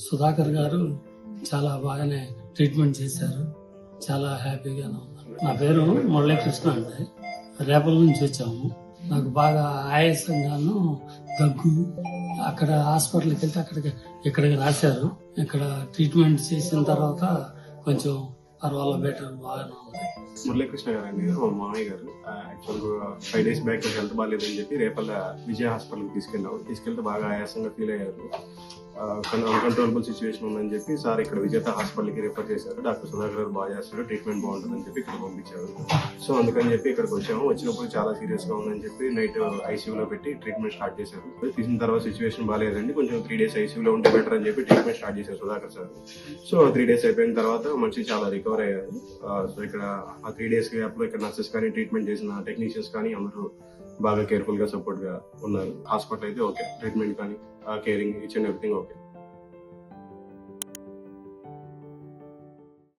సుధాకర్ గారు చాలా బాగానే ట్రీట్మెంట్ చేశారు. చాలా హ్యాపీగానే ఉన్నాను. నా పేరు మురళీకృష్ణ అండి. రేపల నుంచి వచ్చాము. నాకు బాగా ఆయాసంగాను, దగ్గు. అక్కడ హాస్పిటల్కి వెళ్తే ఇక్కడికి రాశారు. ఇక్కడ ట్రీట్మెంట్ చేసిన తర్వాత కొంచెం పర్వాలేదు, బెటర్, బాగానే ఉంది. మురళీకృష్ణ గారు అండి, మా మామయ్య గారు. యాక్చువల్గా 5 days బ్యాక్ హెల్త్ బాగాలేదని చెప్పి రేపల్ల విజయ హాస్పిటల్కి తీసుకెళ్తే బాగా ఆయాసంగా ఫీల్ అయ్యారు. అన్కంట్రోలబుల్ సిచ్యువేషన్ ఉందని చెప్పి సార్ ఇక్కడ విజేత హాస్పిటల్కి రిఫర్ చేశారు. డాక్టర్ సుధాకర్ గారు బాగా చేస్తారు, ట్రీట్మెంట్ బాగుంటుందని చెప్పి ఇక్కడ పంపించారు. సో అందుకని చెప్పి ఇక్కడికి వచ్చాము. వచ్చినప్పుడు చాలా సీరియస్ గా ఉందని చెప్పి నైట్ ఐసీయూలో పెట్టి ట్రీట్మెంట్ స్టార్ట్ చేశారు. తీసిన తర్వాత సిచ్యువేషన్ బాగాలేదండి, కొంచెం 3 days ఐసీయూలో ఉంటే బెటర్ అని చెప్పి ట్రీట్మెంట్ స్టార్ట్ చేశారు సుధాకర్ సార్. సో 3 days అయిపోయిన తర్వాత మనిషి చాలా రికవర్ అయ్యారు. సో ఇక్కడ ఆ 3 days గ్యాప్ లో ఇక్కడ నర్సెస్ కానీ, ట్రీట్మెంట్ చేసిన టెక్నీషియన్స్ కానీ అందరూ బాగా కేర్ఫుల్ గా సపోర్ట్ గా ఉన్నారు. హాస్పిటల్ అయితే ఓకే, ట్రీట్మెంట్ కానీ caring each and everything okay.